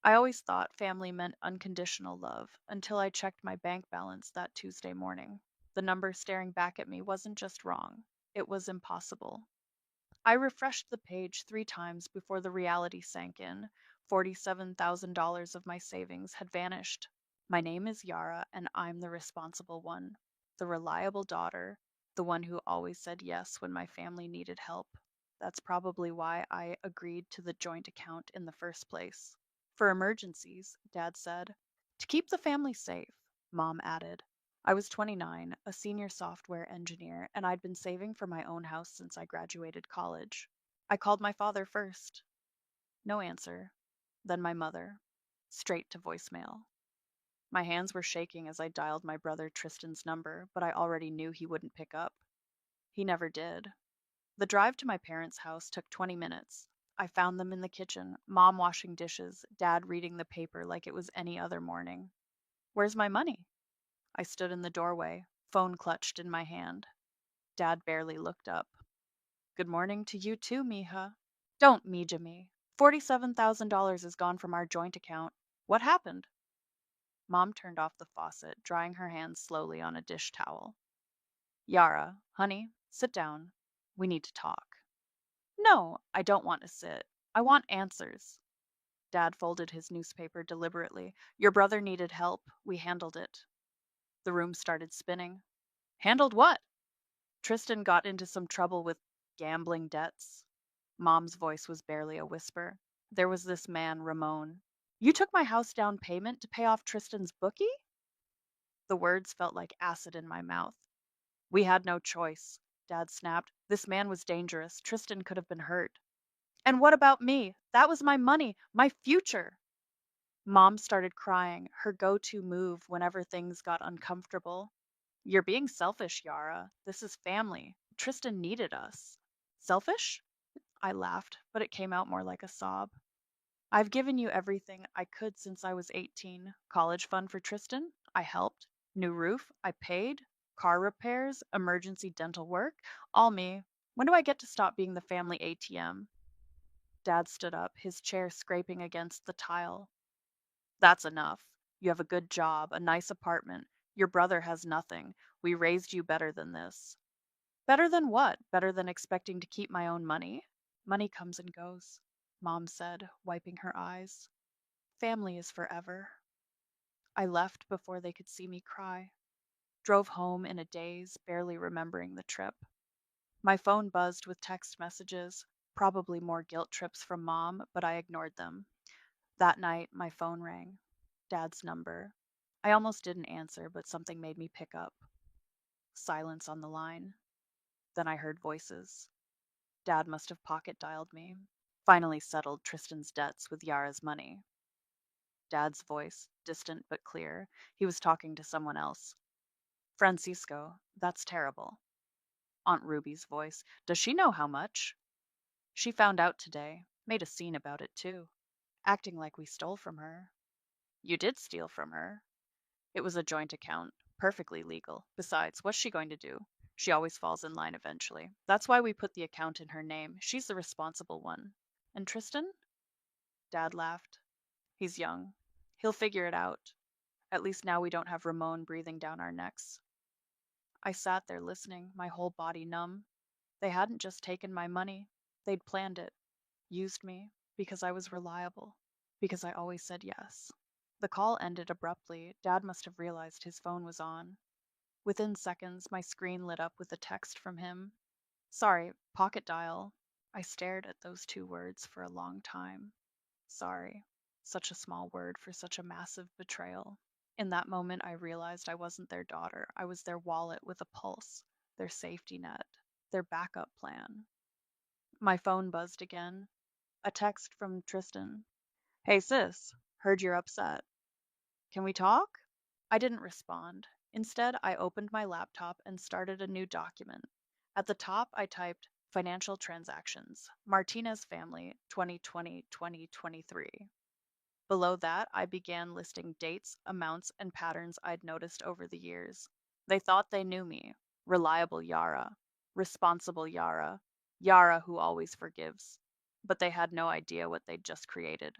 I always thought family meant unconditional love until I checked my bank balance that Tuesday morning. The number staring back at me wasn't just wrong, it was impossible. I refreshed the page 3 times before the reality sank in. $47,000 of my savings had vanished. My name is Yara, and I'm the responsible one. The reliable daughter, the one who always said yes when my family needed help. That's probably why I agreed to the joint account in the first place. For emergencies, Dad said. To keep the family safe, Mom added. I was 29, a senior software engineer, and I'd been saving for my own house since I graduated college. I called my father first. No answer. Then my mother. Straight to voicemail. My hands were shaking as I dialed my brother Tristan's number, but I already knew he wouldn't pick up. He never did. The drive to my parents' house took 20 minutes. I found them in the kitchen, Mom washing dishes, Dad reading the paper like it was any other morning. Where's my money? I stood in the doorway, phone clutched in my hand. Dad barely looked up. Good morning to you too, mija. Don't, mija me. $47,000 is gone from our joint account. What happened? Mom turned off the faucet, drying her hands slowly on a dish towel. Yara, honey, sit down. We need to talk. No, I don't want to sit. I want answers. Dad folded his newspaper deliberately. Your brother needed help. We handled it. The room started spinning. Handled what? Tristan got into some trouble with gambling debts. Mom's voice was barely a whisper. There was this man, Ramon. You took my house down payment to pay off Tristan's bookie? The words felt like acid in my mouth. We had no choice, Dad snapped. This man was dangerous. Tristan could have been hurt. And what about me? That was my money, my future. Mom started crying, her go to move whenever things got uncomfortable. You're being selfish, Yara. This is family. Tristan needed us. Selfish? I laughed, but it came out more like a sob. I've given you everything I could since I was 18. College fund for Tristan? I helped. New roof? I paid. Car repairs? Emergency dental work? All me. When do I get to stop being the family ATM? Dad stood up, his chair scraping against the tile. That's enough. You have a good job, a nice apartment. Your brother has nothing. We raised you better than this. Better than what? Better than expecting to keep my own money? Money comes and goes, Mom said, wiping her eyes. Family is forever. I left before they could see me cry. Drove home in a daze, barely remembering the trip. My phone buzzed with text messages, probably more guilt trips from Mom, but I ignored them. That night, my phone rang. Dad's number. I almost didn't answer, but something made me pick up. Silence on the line. Then I heard voices. Dad must have pocket dialed me. Finally settled Tristan's debts with Yara's money. Dad's voice, distant but clear. He was talking to someone else. Francisco, that's terrible. Aunt Ruby's voice. Does she know how much? She found out today. Made a scene about it, too. Acting like we stole from her. You did steal from her. It was a joint account. Perfectly legal. Besides, what's she going to do? She always falls in line eventually. That's why we put the account in her name. She's the responsible one. And Tristan? Dad laughed. He's young. He'll figure it out. At least now we don't have Ramon breathing down our necks. I sat there listening, my whole body numb. They hadn't just taken my money. They'd planned it. Used me. Because I was reliable. Because I always said yes. The call ended abruptly. Dad must have realized his phone was on. Within seconds, my screen lit up with a text from him. Sorry, pocket dial. I stared at those 2 words for a long time. Sorry. Such a small word for such a massive betrayal. In that moment, I realized I wasn't their daughter. I was their wallet with a pulse, their safety net, their backup plan. My phone buzzed again. A text from Tristan. Hey sis, heard you're upset. Can we talk? I didn't respond. Instead, I opened my laptop and started a new document. At the top, I typed Financial Transactions, Martinez Family, 2020-2023. Below that, I began listing dates, amounts, and patterns I'd noticed over the years. They thought they knew me. Reliable Yara. Responsible Yara. Yara who always forgives. But they had no idea what they'd just created.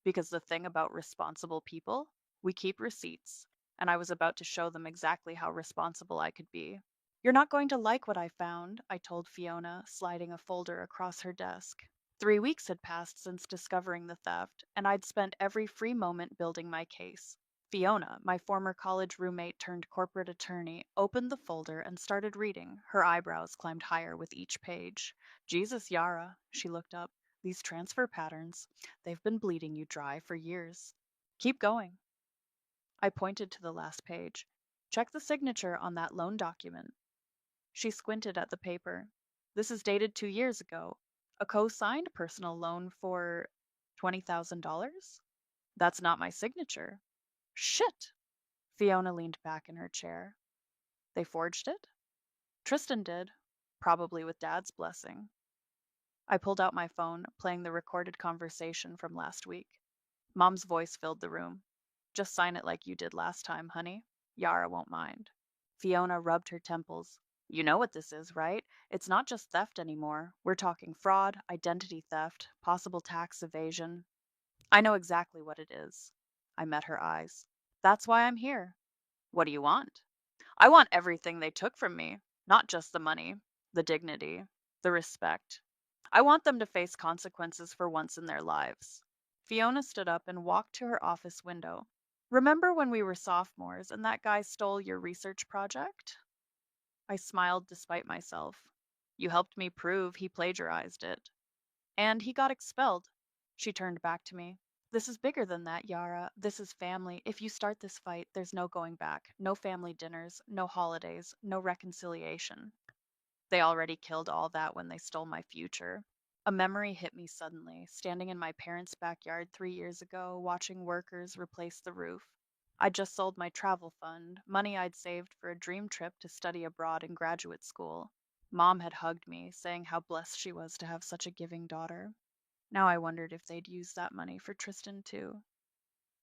Because the thing about responsible people, we keep receipts, and I was about to show them exactly how responsible I could be. You're not going to like what I found, I told Fiona, sliding a folder across her desk. 3 weeks had passed since discovering the theft, and I'd spent every free moment building my case. Fiona, my former college roommate turned corporate attorney, opened the folder and started reading. Her eyebrows climbed higher with each page. Jesus, Yara, she looked up. These transfer patterns, they've been bleeding you dry for years. Keep going. I pointed to the last page. Check the signature on that loan document. She squinted at the paper. This is dated 2 years ago. A co signed personal loan for $20,000? That's not my signature. Shit! Fiona leaned back in her chair. They forged it? Tristan did, probably with Dad's blessing. I pulled out my phone, playing the recorded conversation from last week. Mom's voice filled the room. Just sign it like you did last time, honey. Yara won't mind. Fiona rubbed her temples. You know what this is, right? It's not just theft anymore. We're talking fraud, identity theft, possible tax evasion. I know exactly what it is. I met her eyes. That's why I'm here. What do you want? I want everything they took from me, not just the money, the dignity, the respect. I want them to face consequences for once in their lives. Fiona stood up and walked to her office window. Remember when we were sophomores and that guy stole your research project? I smiled despite myself. You helped me prove he plagiarized it. And he got expelled. She turned back to me. This is bigger than that, Yara. This is family. If you start this fight, there's no going back. No family dinners, no holidays, no reconciliation. They already killed all that when they stole my future. A memory hit me suddenly, standing in my parents' backyard 3 years ago, watching workers replace the roof. I'd just sold my travel fund, money I'd saved for a dream trip to study abroad in graduate school. Mom had hugged me, saying how blessed she was to have such a giving daughter. Now I wondered if they'd use that money for Tristan too.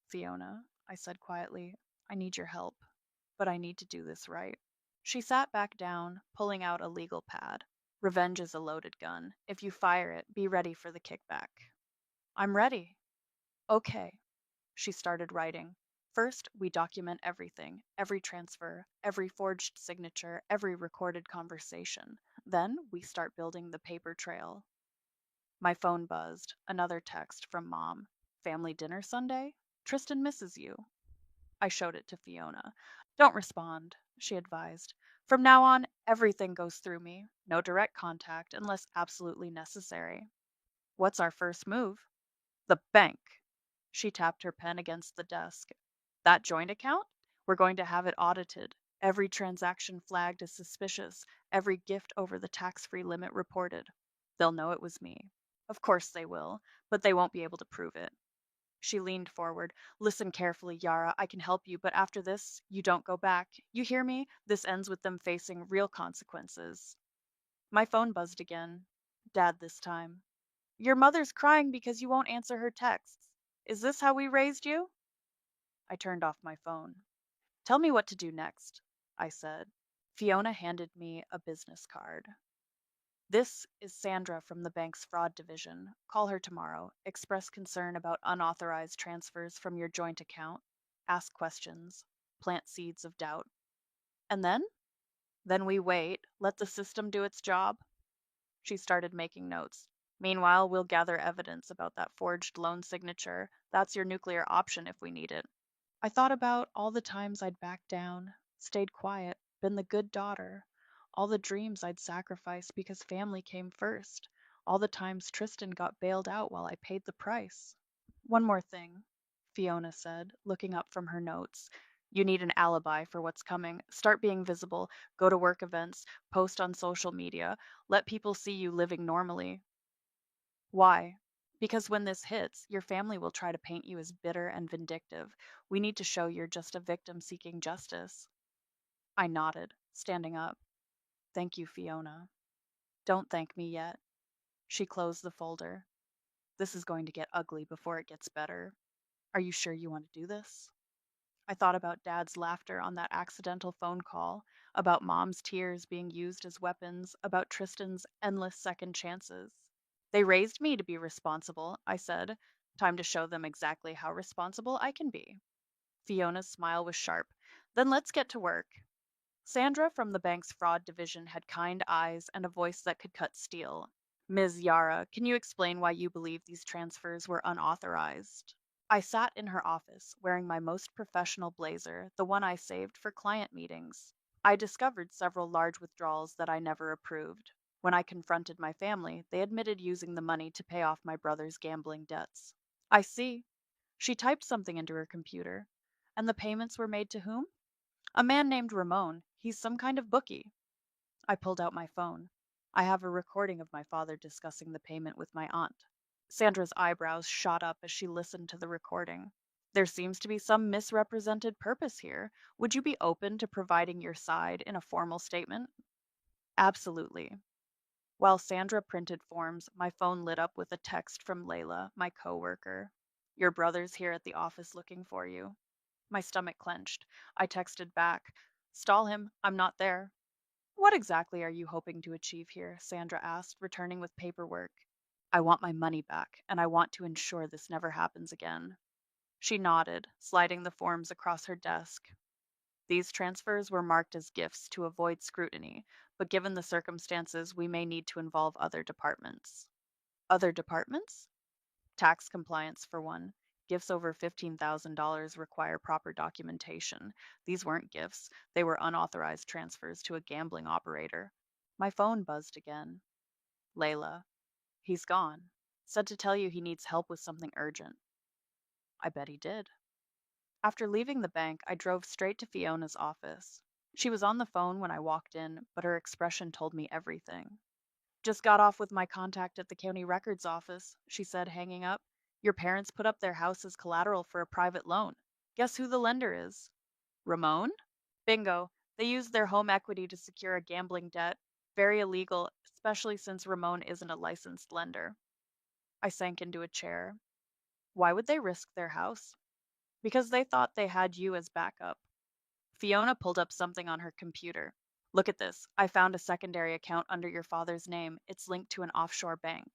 Fiona, I said quietly, I need your help, but I need to do this right. She sat back down, pulling out a legal pad. Revenge is a loaded gun. If you fire it, be ready for the kickback. I'm ready. Okay. She started writing. First, we document everything, every transfer, every forged signature, every recorded conversation. Then we start building the paper trail. My phone buzzed. Another text from Mom. Family dinner Sunday? Tristan misses you. I showed it to Fiona. Don't respond, she advised. From now on, everything goes through me. No direct contact unless absolutely necessary. What's our first move? The bank. She tapped her pen against the desk. That joint account? We're going to have it audited. Every transaction flagged as suspicious, every gift over the tax free limit reported. They'll know it was me. Of course they will, but they won't be able to prove it. She leaned forward. Listen carefully, Yara. I can help you, but after this, you don't go back. You hear me? This ends with them facing real consequences. My phone buzzed again. Dad this time. Your mother's crying because you won't answer her texts. Is this how we raised you? I turned off my phone. Tell me what to do next, I said. Fiona handed me a business card. This is Sandra from the bank's fraud division. Call her tomorrow. Express concern about unauthorized transfers from your joint account. Ask questions. Plant seeds of doubt. And then? Then we wait. Let the system do its job. She started making notes. Meanwhile, we'll gather evidence about that forged loan signature. That's your nuclear option if we need it. I thought about all the times I'd backed down, stayed quiet, been the good daughter, all the dreams I'd sacrificed because family came first, all the times Tristan got bailed out while I paid the price. One more thing, Fiona said, looking up from her notes. You need an alibi for what's coming. Start being visible, go to work events, post on social media, let people see you living normally. Why? Because when this hits, your family will try to paint you as bitter and vindictive. We need to show you're just a victim seeking justice. I nodded, standing up. Thank you, Fiona. Don't thank me yet. She closed the folder. This is going to get ugly before it gets better. Are you sure you want to do this? I thought about Dad's laughter on that accidental phone call, about Mom's tears being used as weapons, about Tristan's endless second chances. They raised me to be responsible, I said. Time to show them exactly how responsible I can be. Fiona's smile was sharp. Then let's get to work. Sandra from the bank's fraud division had kind eyes and a voice that could cut steel. Ms. Yara, can you explain why you believe these transfers were unauthorized? I sat in her office, wearing my most professional blazer, the one I saved for client meetings. I discovered several large withdrawals that I never approved. When I confronted my family, they admitted using the money to pay off my brother's gambling debts. I see. She typed something into her computer. And the payments were made to whom? A man named Ramon. He's some kind of bookie. I pulled out my phone. I have a recording of my father discussing the payment with my aunt. Sandra's eyebrows shot up as she listened to the recording. There seems to be some misrepresented purpose here. Would you be open to providing your side in a formal statement? Absolutely. While Sandra printed forms, my phone lit up with a text from Layla, my coworker. Your brother's here at the office looking for you. My stomach clenched. I texted back, Stall him, I'm not there. What exactly are you hoping to achieve here? Sandra asked, returning with paperwork. I want my money back, and I want to ensure this never happens again. She nodded, sliding the forms across her desk. These transfers were marked as gifts to avoid scrutiny, but given the circumstances, we may need to involve other departments. Other departments? Tax compliance, for one. Gifts over $15,000 require proper documentation. These weren't gifts, they were unauthorized transfers to a gambling operator. My phone buzzed again. Layla. He's gone. Said to tell you he needs help with something urgent. I bet he did. After leaving the bank, I drove straight to Fiona's office. She was on the phone when I walked in, but her expression told me everything. Just got off with my contact at the county records office, she said, hanging up. Your parents put up their house as collateral for a private loan. Guess who the lender is? Ramon? Bingo. They used their home equity to secure a gambling debt. Very illegal, especially since Ramon isn't a licensed lender. I sank into a chair. Why would they risk their house? Because they thought they had you as backup. Fiona pulled up something on her computer. Look at this. I found a secondary account under your father's name. It's linked to an offshore bank.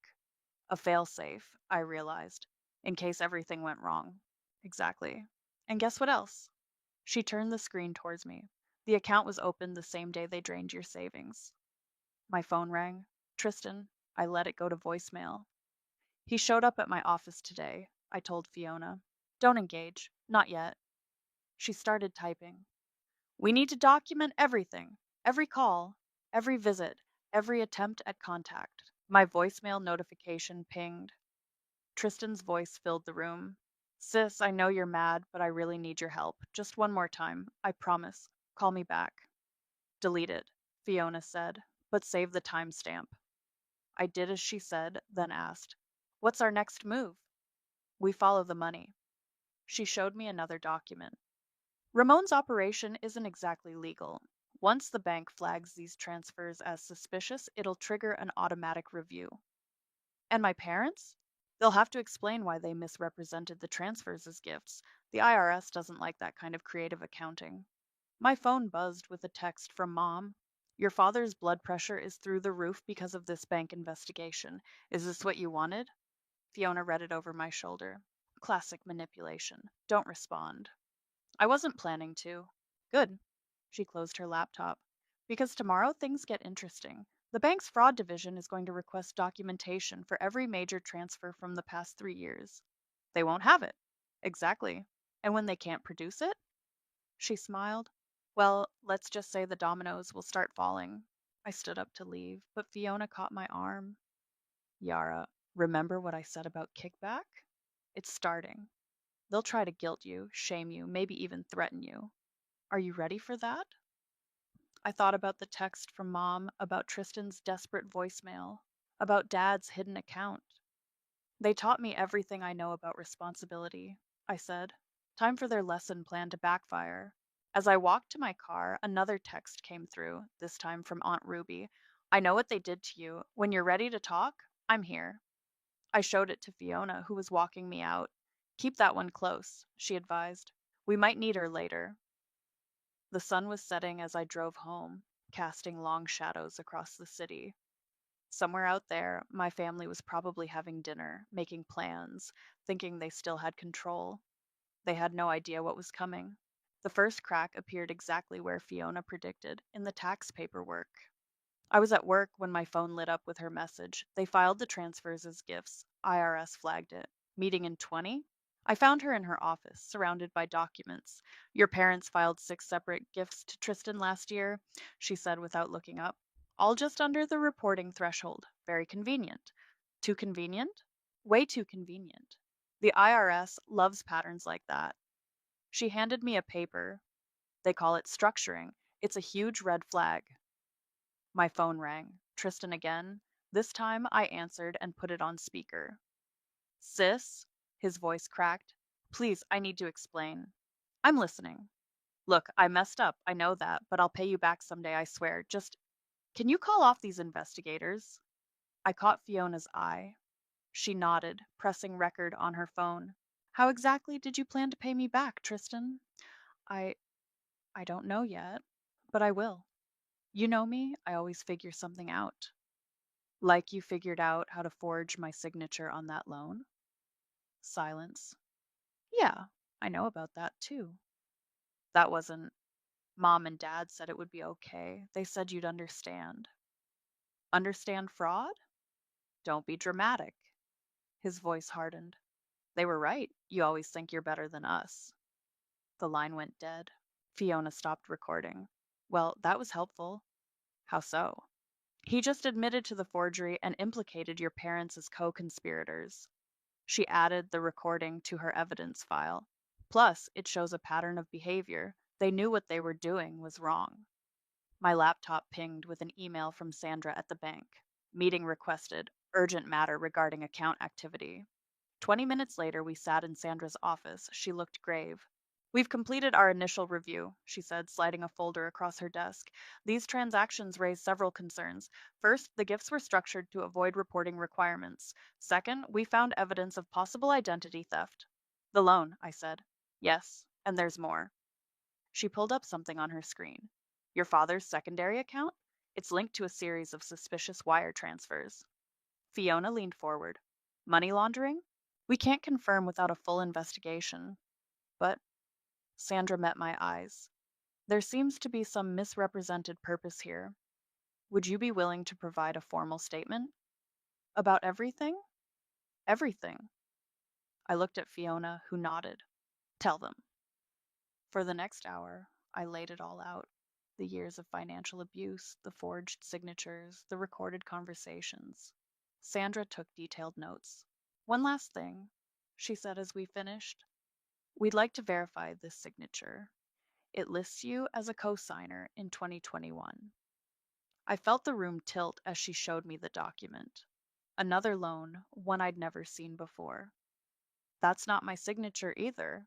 A failsafe, I realized, in case everything went wrong. Exactly. And guess what else? She turned the screen towards me. The account was opened the same day they drained your savings. My phone rang. Tristan. I let it go to voicemail. He showed up at my office today, I told Fiona. Don't engage. Not yet. She started typing. We need to document everything. Every call, every visit, every attempt at contact. My voicemail notification pinged. Tristan's voice filled the room. Sis, I know you're mad, but I really need your help. Just one more time. I promise. Call me back. Delete it, Fiona said, but save the timestamp. I did as she said, then asked, What's our next move? We follow the money. She showed me another document. Ramon's operation isn't exactly legal. Once the bank flags these transfers as suspicious, it'll trigger an automatic review. And my parents? They'll have to explain why they misrepresented the transfers as gifts. The IRS doesn't like that kind of creative accounting. My phone buzzed with a text from Mom. Your father's blood pressure is through the roof because of this bank investigation. Is this what you wanted? Fiona read it over my shoulder. Classic manipulation. Don't respond. I wasn't planning to. Good. She closed her laptop. Because tomorrow things get interesting. The bank's fraud division is going to request documentation for every major transfer from the past 3 years. They won't have it. Exactly. And when they can't produce it? She smiled. Well, let's just say the dominoes will start falling. I stood up to leave, but Fiona caught my arm. Yara, remember what I said about kickback? It's starting. They'll try to guilt you, shame you, maybe even threaten you. Are you ready for that? I thought about the text from Mom, about Tristan's desperate voicemail, about Dad's hidden account. They taught me everything I know about responsibility, I said. Time for their lesson plan to backfire. As I walked to my car, another text came through, this time from Aunt Ruby. I know what they did to you. When you're ready to talk, I'm here. I showed it to Fiona, who was walking me out. Keep that one close, she advised. We might need her later. The sun was setting as I drove home, casting long shadows across the city. Somewhere out there, my family was probably having dinner, making plans, thinking they still had control. They had no idea what was coming. The first crack appeared exactly where Fiona predicted, in the tax paperwork. I was at work when my phone lit up with her message. They filed the transfers as gifts. IRS flagged it. Meeting in 20? I found her in her office, surrounded by documents. Your parents filed 6 separate gifts to Tristan last year, she said without looking up. All just under the reporting threshold. Very convenient. Too convenient? Way too convenient. The IRS loves patterns like that. She handed me a paper. They call it structuring. It's a huge red flag. My phone rang. Tristan again. This time I answered and put it on speaker. Sis, his voice cracked. Please, I need to explain. I'm listening. Look, I messed up. I know that, but I'll pay you back someday, I swear. Just, can you call off these investigators? I caught Fiona's eye. She nodded, pressing record on her phone. How exactly did you plan to pay me back, Tristan? I I don't know yet, but I will. You know me, I always figure something out. Like you figured out how to forge my signature on that loan? Silence. Yeah, I know about that too. That wasn't. Mom and Dad said it would be okay. They said you'd understand. Understand fraud? Don't be dramatic. His voice hardened. They were right. You always think you're better than us. The line went dead. Fiona stopped recording. Well, that was helpful. How so? He just admitted to the forgery and implicated your parents as co conspirators. She added the recording to her evidence file. Plus, it shows a pattern of behavior. They knew what they were doing was wrong. My laptop pinged with an email from Sandra at the bank. Meeting requested. Urgent matter regarding account activity. 20 minutes later, we sat in Sandra's office. She looked grave. We've completed our initial review, she said, sliding a folder across her desk. These transactions raise several concerns. First, the gifts were structured to avoid reporting requirements. Second, we found evidence of possible identity theft. The loan, I said. Yes, and there's more. She pulled up something on her screen. Your father's secondary account? It's linked to a series of suspicious wire transfers. Fiona leaned forward. Money laundering? We can't confirm without a full investigation. But Sandra met my eyes. There seems to be some misrepresented purpose here. Would you be willing to provide a formal statement? About everything? Everything. I looked at Fiona, who nodded. Tell them. For the next hour, I laid it all out. The years of financial abuse, the forged signatures, the recorded conversations. Sandra took detailed notes. One last thing, she said as we finished. We'd like to verify this signature. It lists you as a co-signer in 2021. I felt the room tilt as she showed me the document. Another loan, one I'd never seen before. That's not my signature either.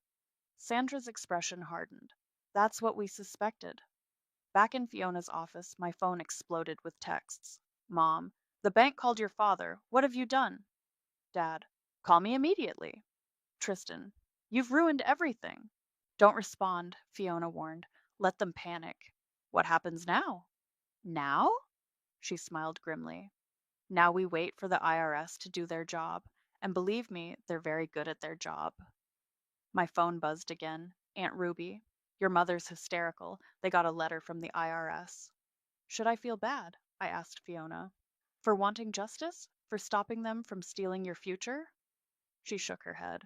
Sandra's expression hardened. That's what we suspected. Back in Fiona's office, my phone exploded with texts. Mom, the bank called your father. What have you done? Dad, call me immediately. Tristan, you've ruined everything. Don't respond, Fiona warned. Let them panic. What happens now? Now? She smiled grimly. Now we wait for the IRS to do their job. And believe me, they're very good at their job. My phone buzzed again. Aunt Ruby, your mother's hysterical. They got a letter from the IRS. Should I feel bad? I asked Fiona. For wanting justice? For stopping them from stealing your future? She shook her head.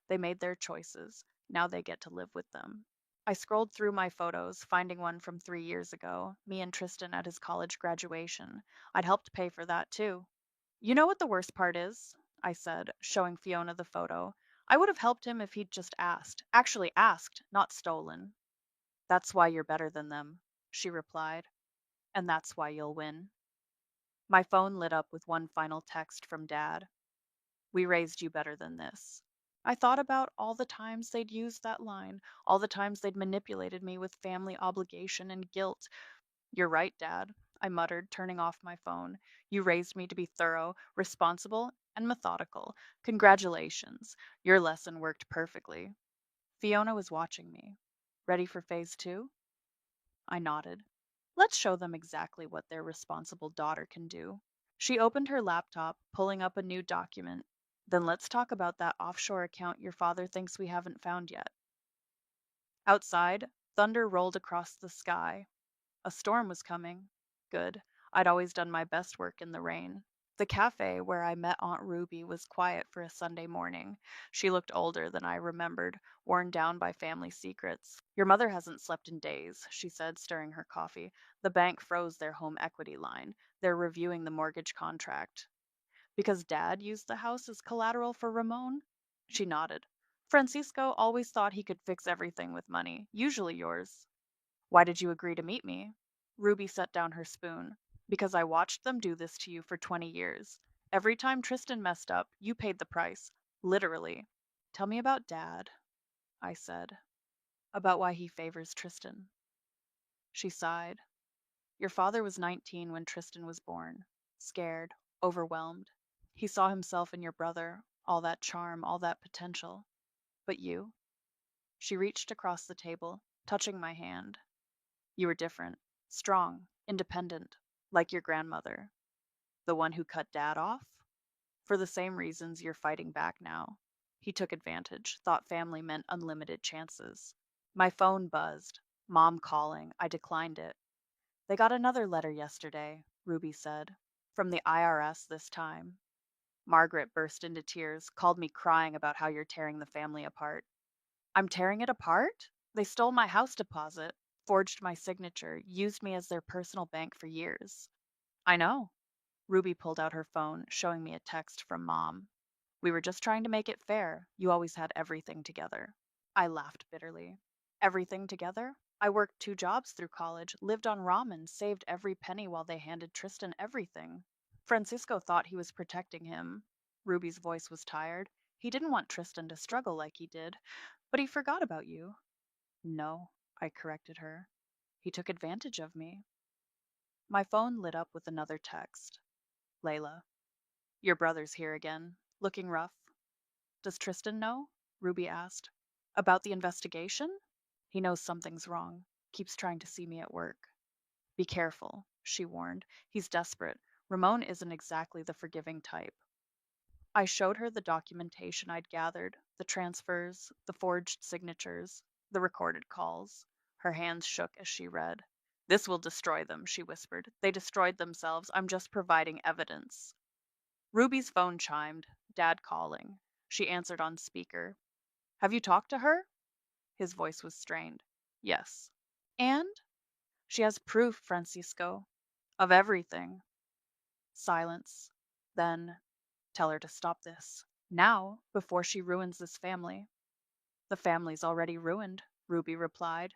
They made their choices. Now they get to live with them. I scrolled through my photos, finding one from 3 years ago, me and Tristan at his college graduation. I'd helped pay for that too. You know what the worst part is? I said, showing Fiona the photo. I would have helped him if he'd just asked. Actually asked, not stolen. That's why you're better than them, she replied. And that's why you'll win. My phone lit up with one final text from Dad. We raised you better than this. I thought about all the times they'd used that line, all the times they'd manipulated me with family obligation and guilt. You're right, Dad, I muttered, turning off my phone. You raised me to be thorough, responsible, and methodical. Congratulations. Your lesson worked perfectly. Fiona was watching me. Ready for phase 2? I nodded. Let's show them exactly what their responsible daughter can do. She opened her laptop, pulling up a new document. Then let's talk about that offshore account your father thinks we haven't found yet. Outside, thunder rolled across the sky. A storm was coming. Good. I'd always done my best work in the rain. The cafe where I met Aunt Ruby was quiet for a Sunday morning. She looked older than I remembered, worn down by family secrets. Your mother hasn't slept in days, she said, stirring her coffee. The bank froze their home equity line. They're reviewing the mortgage contract. Because Dad used the house as collateral for Ramon? She nodded. Francisco always thought he could fix everything with money, usually yours. Why did you agree to meet me? Ruby set down her spoon. Because I watched them do this to you for 20 years. Every time Tristan messed up, you paid the price. Literally. Tell me about Dad, I said. About why he favors Tristan. She sighed. Your father was 19 when Tristan was born. Scared, overwhelmed. He saw himself in your brother, all that charm, all that potential. But you? She reached across the table, touching my hand. You were different, strong, independent, like your grandmother. The one who cut Dad off? For the same reasons you're fighting back now. He took advantage, thought family meant unlimited chances. My phone buzzed. Mom calling. I declined it. They got another letter yesterday, Ruby said. From the IRS this time. Margaret burst into tears, called me crying about how you're tearing the family apart. I'm tearing it apart? They stole my house deposit, forged my signature, used me as their personal bank for years. I know. Ruby pulled out her phone, showing me a text from Mom. We were just trying to make it fair. You always had everything together. I laughed bitterly. Everything together? I worked 2 jobs through college, lived on ramen, saved every penny while they handed Tristan everything. Francisco thought he was protecting him. Ruby's voice was tired. He didn't want Tristan to struggle like he did, but he forgot about you. No, I corrected her. He took advantage of me. My phone lit up with another text. Layla, your brother's here again, looking rough. Does Tristan know? Ruby asked. About the investigation? He knows something's wrong. Keeps trying to see me at work. Be careful, she warned. He's desperate. Ramon isn't exactly the forgiving type. I showed her the documentation I'd gathered, the transfers, the forged signatures, the recorded calls. Her hands shook as she read. This will destroy them, she whispered. They destroyed themselves. I'm just providing evidence. Ruby's phone chimed, Dad calling. She answered on speaker. Have you talked to her? His voice was strained. Yes. And? She has proof, Francisco. Of everything. Silence. Then, tell her to stop this. Now, before she ruins this family. The family's already ruined, Ruby replied.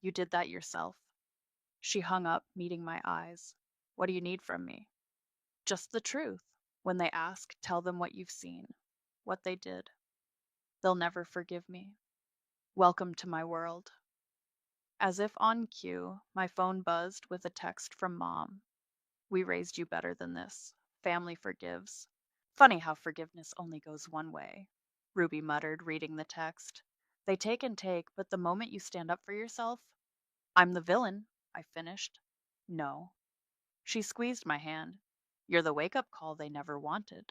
You did that yourself. She hung up, meeting my eyes. What do you need from me? Just the truth. When they ask, tell them what you've seen, what they did. They'll never forgive me. Welcome to my world. As if on cue, my phone buzzed with a text from Mom. We raised you better than this. Family forgives. Funny how forgiveness only goes one way, Ruby muttered, reading the text. They take and take, but the moment you stand up for yourself, I'm the villain, I finished. No. She squeezed my hand. You're the wake up call they never wanted.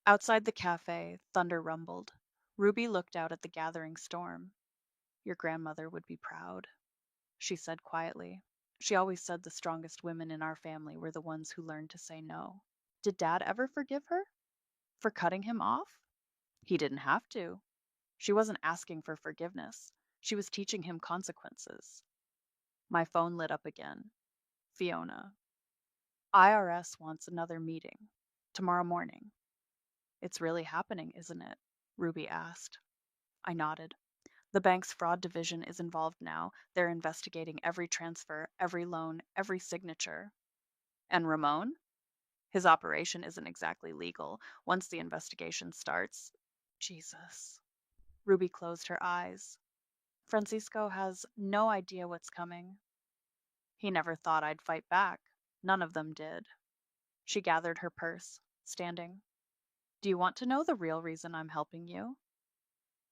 Outside the cafe, thunder rumbled. Ruby looked out at the gathering storm. Your grandmother would be proud, she said quietly. She always said the strongest women in our family were the ones who learned to say no. Did Dad ever forgive her? For cutting him off? He didn't have to. She wasn't asking for forgiveness. She was teaching him consequences. My phone lit up again. Fiona. IRS wants another meeting. Tomorrow morning. It's really happening, isn't it? Ruby asked. I nodded. The bank's fraud division is involved now. They're investigating every transfer, every loan, every signature. And Ramon? His operation isn't exactly legal. Once the investigation starts. Jesus. Ruby closed her eyes. Francisco has no idea what's coming. He never thought I'd fight back. None of them did. She gathered her purse, standing. Do you want to know the real reason I'm helping you?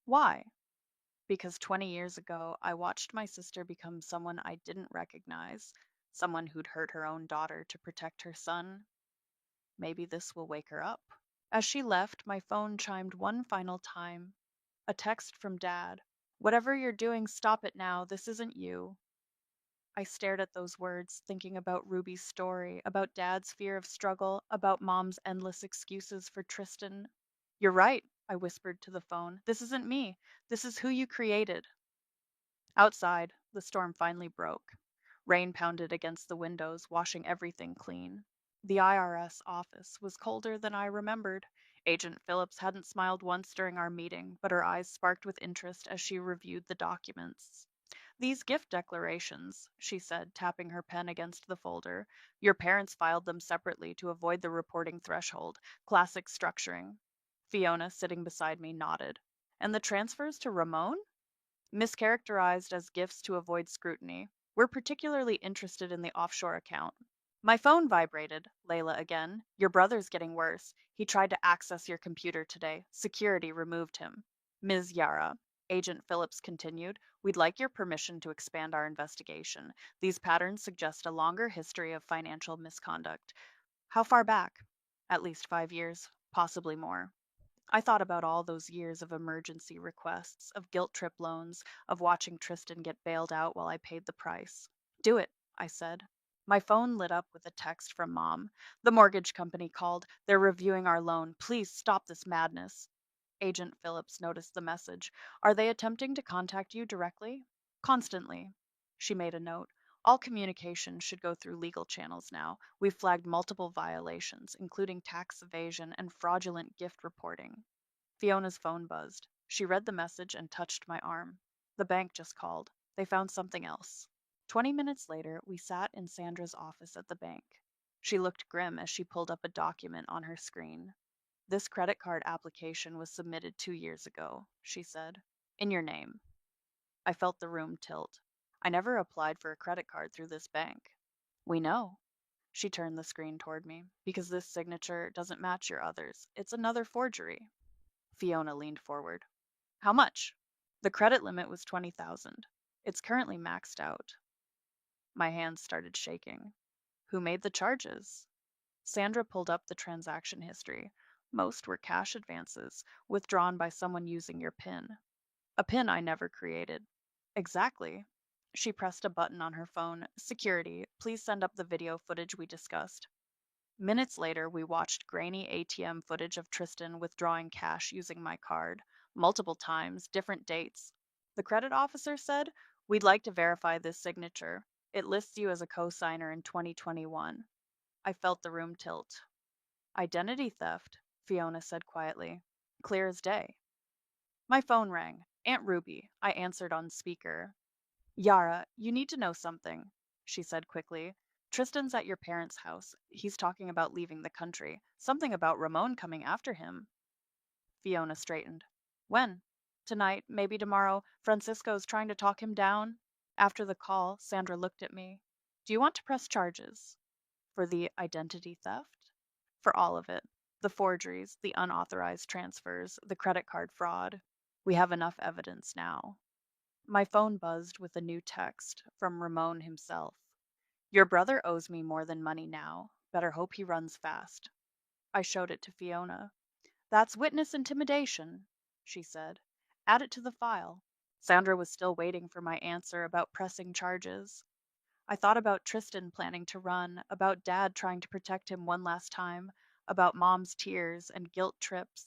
Why? Because 20 years ago, I watched my sister become someone I didn't recognize, someone who'd hurt her own daughter to protect her son. Maybe this will wake her up. As she left, my phone chimed one final time. A text from Dad. Whatever you're doing, stop it now. This isn't you. I stared at those words, thinking about Ruby's story, about Dad's fear of struggle, about Mom's endless excuses for Tristan. You're right, I whispered to the phone. This isn't me. This is who you created. Outside, the storm finally broke. Rain pounded against the windows, washing everything clean. The IRS office was colder than I remembered. Agent Phillips hadn't smiled once during our meeting, but her eyes sparked with interest as she reviewed the documents. These gift declarations, she said, tapping her pen against the folder. Your parents filed them separately to avoid the reporting threshold. Classic structuring. Fiona, sitting beside me, nodded. And the transfers to Ramon? Mischaracterized as gifts to avoid scrutiny. We're particularly interested in the offshore account. My phone vibrated, Layla again. Your brother's getting worse. He tried to access your computer today. Security removed him. Ms. Yara, Agent Phillips continued, we'd like your permission to expand our investigation. These patterns suggest a longer history of financial misconduct. How far back? At least 5 years, possibly more. I thought about all those years of emergency requests, of guilt trip loans, of watching Tristan get bailed out while I paid the price. Do it, I said. My phone lit up with a text from Mom. The mortgage company called. They're reviewing our loan. Please stop this madness. Agent Phillips noticed the message. Are they attempting to contact you directly? Constantly. She made a note. All communication should go through legal channels now. We've flagged multiple violations, including tax evasion and fraudulent gift reporting. Fiona's phone buzzed. She read the message and touched my arm. The bank just called. They found something else. 20 minutes later, we sat in Sandra's office at the bank. She looked grim as she pulled up a document on her screen. This credit card application was submitted 2 years ago, she said. In your name. I felt the room tilt. I never applied for a credit card through this bank. We know. She turned the screen toward me. Because this signature doesn't match your others. It's another forgery. Fiona leaned forward. How much? The credit limit was 20,000. It's currently maxed out. My hands started shaking. Who made the charges? Sandra pulled up the transaction history. Most were cash advances, withdrawn by someone using your PIN. A PIN I never created. Exactly. She pressed a button on her phone. Security, please send up the video footage we discussed. Minutes later, we watched grainy ATM footage of Tristan withdrawing cash using my card. Multiple times, different dates. The credit officer said, we'd like to verify this signature. It lists you as a co-signer in 2021. I felt the room tilt. Identity theft, Fiona said quietly. Clear as day. My phone rang. Aunt Ruby. I answered on speaker. Yara, you need to know something, she said quickly. Tristan's at your parents' house. He's talking about leaving the country. Something about Ramon coming after him. Fiona straightened. When? Tonight, maybe tomorrow. Francisco's trying to talk him down. After the call, Sandra looked at me. Do you want to press charges? For the identity theft? For all of it. The forgeries, the unauthorized transfers, the credit card fraud. We have enough evidence now. My phone buzzed with a new text from Ramon himself. Your brother owes me more than money now. Better hope he runs fast. I showed it to Fiona. That's witness intimidation, she said. Add it to the file. Sandra was still waiting for my answer about pressing charges. I thought about Tristan planning to run, about Dad trying to protect him one last time, about Mom's tears and guilt trips.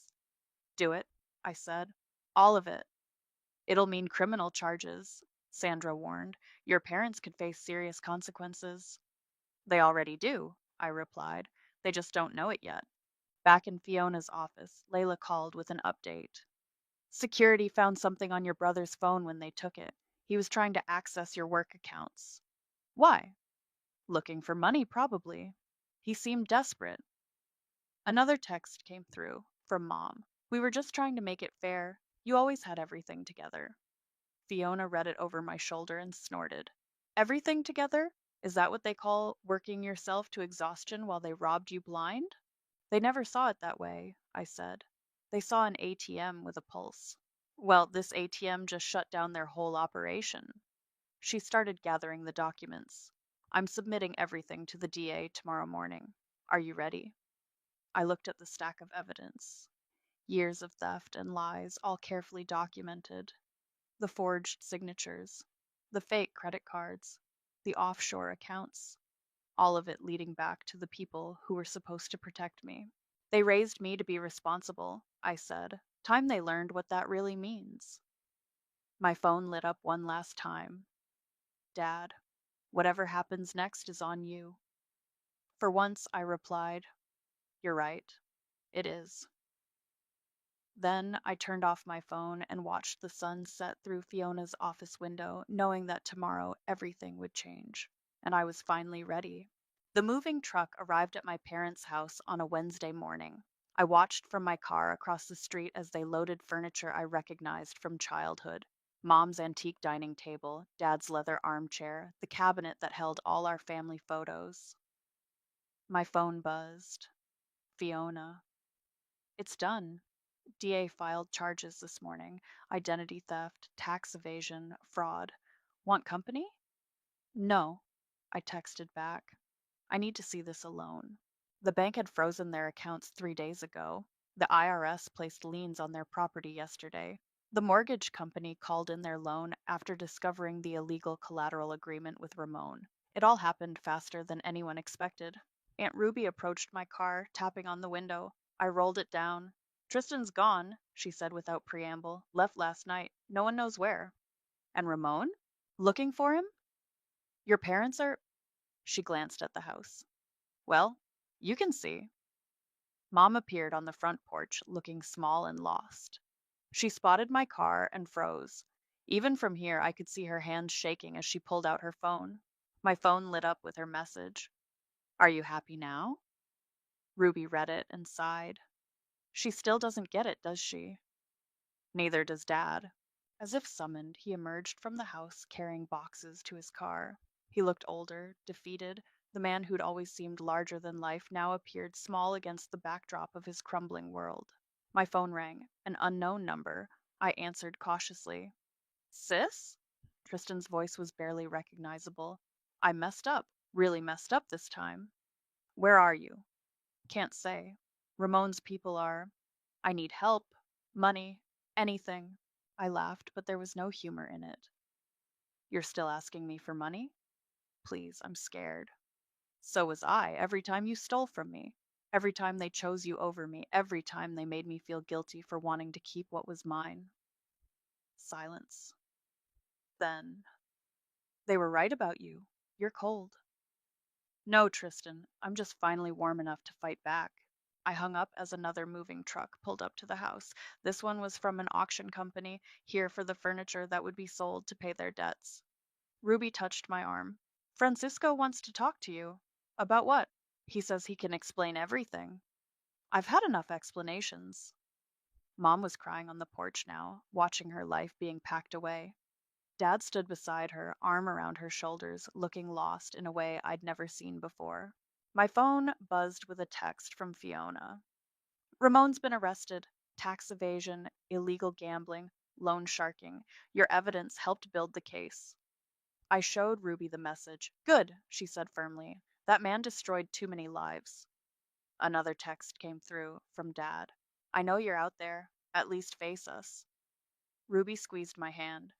Do it, I said. All of it. It'll mean criminal charges, Sandra warned. Your parents could face serious consequences. They already do, I replied. They just don't know it yet. Back in Fiona's office, Layla called with an update. Security found something on your brother's phone when they took it. He was trying to access your work accounts. Why? Looking for money, probably. He seemed desperate. Another text came through, from Mom. We were just trying to make it fair. You always had everything together. Fiona read it over my shoulder and snorted. Everything together? Is that what they call working yourself to exhaustion while they robbed you blind? They never saw it that way, I said. They saw an ATM with a pulse. Well, this ATM just shut down their whole operation. She started gathering the documents. I'm submitting everything to the DA tomorrow morning. Are you ready? I looked at the stack of evidence. Years of theft and lies, all carefully documented. The forged signatures, the fake credit cards, the offshore accounts, all of it leading back to the people who were supposed to protect me. They raised me to be responsible, I said. Time they learned what that really means. My phone lit up one last time. Dad, whatever happens next is on you. For once, I replied, You're right. It is. Then I turned off my phone and watched the sun set through Fiona's office window, knowing that tomorrow everything would change. And I was finally ready. The moving truck arrived at my parents' house on a Wednesday morning. I watched from my car across the street as they loaded furniture I recognized from childhood. Mom's antique dining table, Dad's leather armchair, the cabinet that held all our family photos. My phone buzzed. Fiona. It's done. DA filed charges this morning: identity theft, tax evasion, fraud. Want company? No, I texted back. I need to see this alone. The bank had frozen their accounts 3 days ago. The IRS placed liens on their property yesterday. The mortgage company called in their loan after discovering the illegal collateral agreement with Ramon. It all happened faster than anyone expected. Aunt Ruby approached my car, tapping on the window. I rolled it down. Tristan's gone, she said without preamble. Left last night. No one knows where. And Ramon? Looking for him? Your parents are. She glanced at the house. Well, you can see. Mom appeared on the front porch, looking small and lost. She spotted my car and froze. Even from here, I could see her hands shaking as she pulled out her phone. My phone lit up with her message. Are you happy now? Ruby read it and sighed. She still doesn't get it, does she? Neither does Dad. As if summoned, he emerged from the house carrying boxes to his car. He looked older, defeated. The man who'd always seemed larger than life now appeared small against the backdrop of his crumbling world. My phone rang, an unknown number. I answered cautiously. Sis? Tristan's voice was barely recognizable. I messed up, really messed up this time. Where are you? Can't say. Ramon's people are. I need help, money, anything. I laughed, but there was no humor in it. You're still asking me for money? Please, I'm scared. So was I every time you stole from me. Every time they chose you over me. Every time they made me feel guilty for wanting to keep what was mine. Silence. Then, they were right about you. You're cold. No, Tristan, I'm just finally warm enough to fight back. I hung up as another moving truck pulled up to the house. This one was from an auction company, here for the furniture that would be sold to pay their debts. Ruby touched my arm. Francisco wants to talk to you. About what? He says he can explain everything. I've had enough explanations. Mom was crying on the porch now, watching her life being packed away. Dad stood beside her, arm around her shoulders, looking lost in a way I'd never seen before. My phone buzzed with a text from Fiona. Ramon's been arrested. Tax evasion, illegal gambling, loan sharking. Your evidence helped build the case. I showed Ruby the message. Good, she said firmly. That man destroyed too many lives. Another text came through from Dad. I know you're out there. At least face us. Ruby squeezed my hand.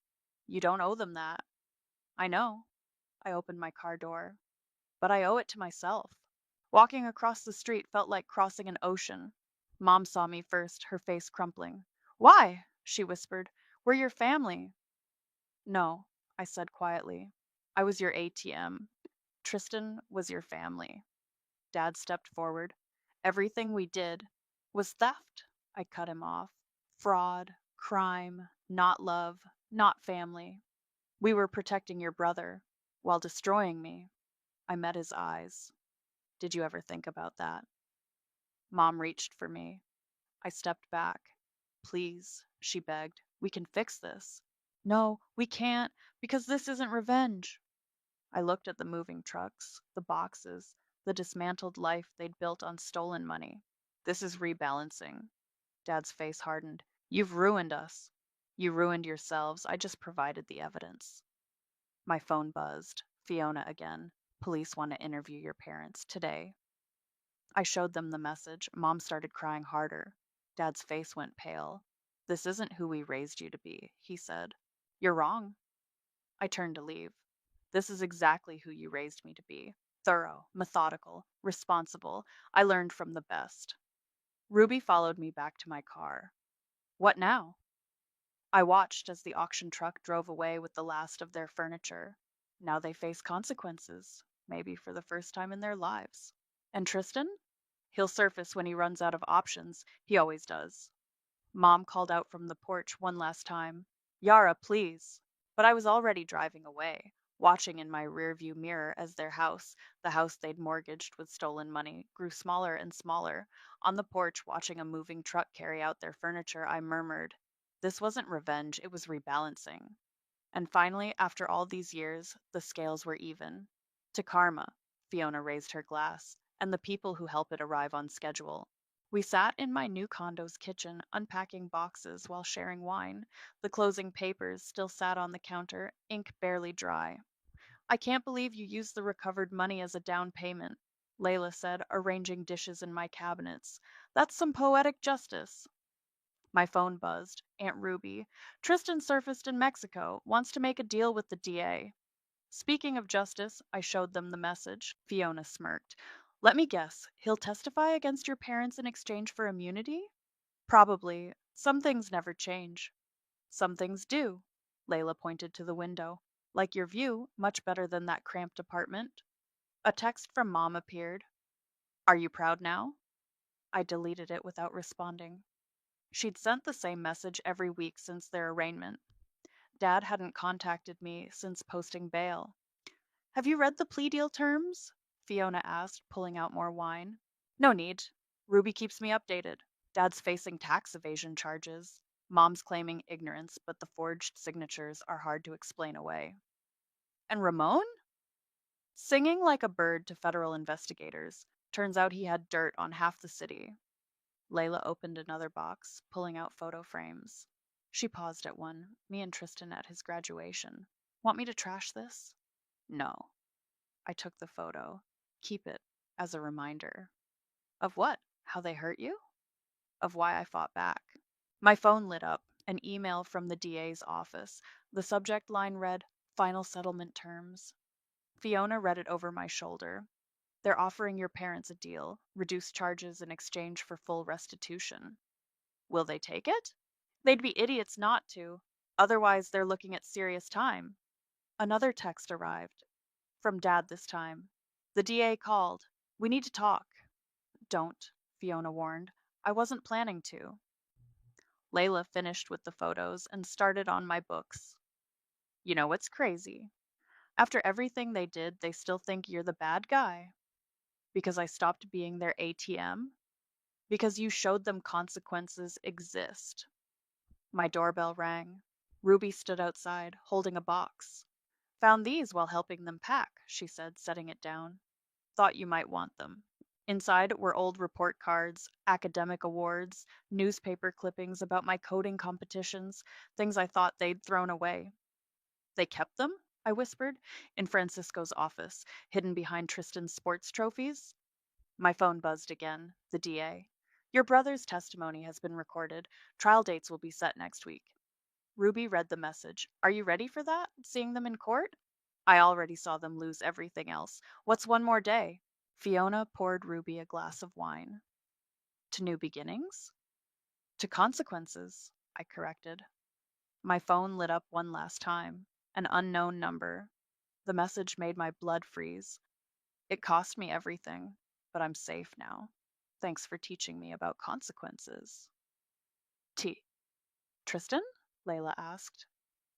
You don't owe them that. I know. I opened my car door. But I owe it to myself. Walking across the street felt like crossing an ocean. Mom saw me first, her face crumpling. Why? She whispered. We're your family. No, I said quietly. I was your ATM. Tristan was your family. Dad stepped forward. Everything we did was theft. I cut him off. Fraud, crime, not love, not family. We were protecting your brother while destroying me. I met his eyes. Did you ever think about that? Mom reached for me. I stepped back. Please, she begged. We can fix this. No, we can't, because this isn't revenge. I looked at the moving trucks, the boxes, the dismantled life they'd built on stolen money. This is rebalancing. Dad's face hardened. You've ruined us. You ruined yourselves. I just provided the evidence. My phone buzzed. Fiona again. Police want to interview your parents today. I showed them the message. Mom started crying harder. Dad's face went pale. This isn't who we raised you to be, he said. You're wrong. I turned to leave. This is exactly who you raised me to be. Thorough, methodical, responsible. I learned from the best. Ruby followed me back to my car. What now? I watched as the auction truck drove away with the last of their furniture. Now they face consequences, maybe for the first time in their lives. And Tristan? He'll surface when he runs out of options. He always does. Mom called out from the porch one last time, Yara, please. But I was already driving away, watching in my rearview mirror as their house, the house they'd mortgaged with stolen money, grew smaller and smaller. On the porch, watching a moving truck carry out their furniture, I murmured, this wasn't revenge, it was rebalancing. And finally, after all these years, the scales were even. To karma, Fiona raised her glass, and the people who help it arrive on schedule. We sat in my new condo's kitchen, unpacking boxes while sharing wine. The closing papers still sat on the counter, ink barely dry. I can't believe you used the recovered money as a down payment, Layla said, arranging dishes in my cabinets. That's some poetic justice. My phone buzzed. Aunt Ruby. Tristan surfaced in Mexico, wants to make a deal with the DA. Speaking of justice, I showed them the message. Fiona smirked. Let me guess, he'll testify against your parents in exchange for immunity? Probably. Some things never change. Some things do. Layla pointed to the window. Like your view, much better than that cramped apartment. A text from Mom appeared. Are you proud now? I deleted it without responding. She'd sent the same message every week since their arraignment. Dad hadn't contacted me since posting bail. Have you read the plea deal terms? Fiona asked, pulling out more wine. No need. Ruby keeps me updated. Dad's facing tax evasion charges. Mom's claiming ignorance, but the forged signatures are hard to explain away. And Ramon? Singing like a bird to federal investigators. Turns out he had dirt on half the city. Layla opened another box, pulling out photo frames. She paused at one, me and Tristan at his graduation. Want me to trash this? No. I took the photo. Keep it as a reminder. Of what? How they hurt you? Of why I fought back. My phone lit up, an email from the DA's office. The subject line read, Final settlement terms. Fiona read it over my shoulder. They're offering your parents a deal, reduced charges in exchange for full restitution. Will they take it? They'd be idiots not to. Otherwise, they're looking at serious time. Another text arrived. From Dad this time. The DA called. We need to talk. Don't, Fiona warned. I wasn't planning to. Layla finished with the photos and started on my books. You know what's crazy? After everything they did, they still think you're the bad guy. Because I stopped being their ATM? Because you showed them consequences exist. My doorbell rang. Ruby stood outside, holding a box. Found these while helping them pack, she said, setting it down. Thought you might want them. Inside were old report cards, academic awards, newspaper clippings about my coding competitions, things I thought they'd thrown away. They kept them? I whispered, in Francisco's office, hidden behind Tristan's sports trophies. My phone buzzed again. The DA. Your brother's testimony has been recorded. Trial dates will be set next week. Ruby read the message. Are you ready for that? Seeing them in court? I already saw them lose everything else. What's one more day? Fiona poured Ruby a glass of wine. To new beginnings? To consequences, I corrected. My phone lit up one last time. An unknown number. The message made my blood freeze. It cost me everything, but I'm safe now. Thanks for teaching me about consequences. T. Tristan? Layla asked.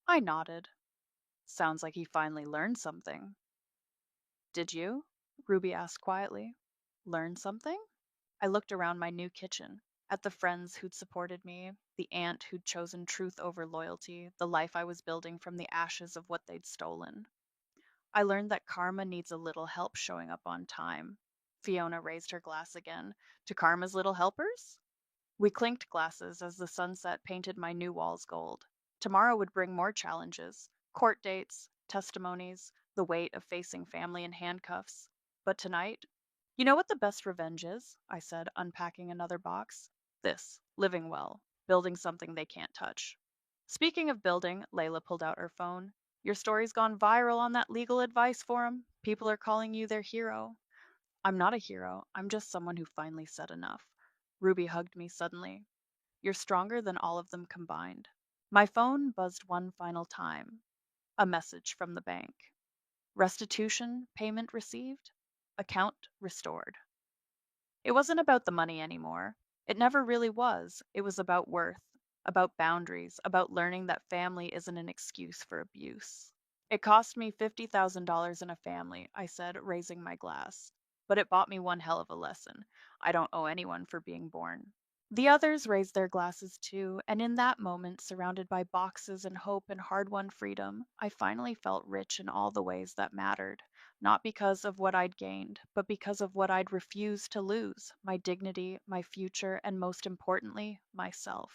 I nodded. Sounds like he finally learned something. Did you? Ruby asked quietly. Learn something? I looked around my new kitchen, at the friends who'd supported me, the aunt who'd chosen truth over loyalty, the life I was building from the ashes of what they'd stolen. I learned that karma needs a little help showing up on time. Fiona raised her glass again. To karma's little helpers? We clinked glasses as the sunset painted my new walls gold. Tomorrow would bring more challenges, court dates, testimonies, the weight of facing family in handcuffs. But tonight, You know what the best revenge is? I said, unpacking another box. This, living well, building something they can't touch. Speaking of building, Layla pulled out her phone. Your story's gone viral on that legal advice forum. People are calling you their hero. I'm not a hero. I'm just someone who finally said enough. Ruby hugged me suddenly. You're stronger than all of them combined. My phone buzzed one final time. A message from the bank. Restitution payment received. Account restored. It wasn't about the money anymore. It never really was. It was about worth, about boundaries, about learning that family isn't an excuse for abuse. It cost me $50,000 in a family, I said, raising my glass. But it bought me one hell of a lesson. I don't owe anyone for being born. The others raised their glasses too, and in that moment, surrounded by boxes and hope and hard won freedom, I finally felt rich in all the ways that mattered, not because of what I'd gained, but because of what I'd refused to lose my dignity, my future, and most importantly, myself.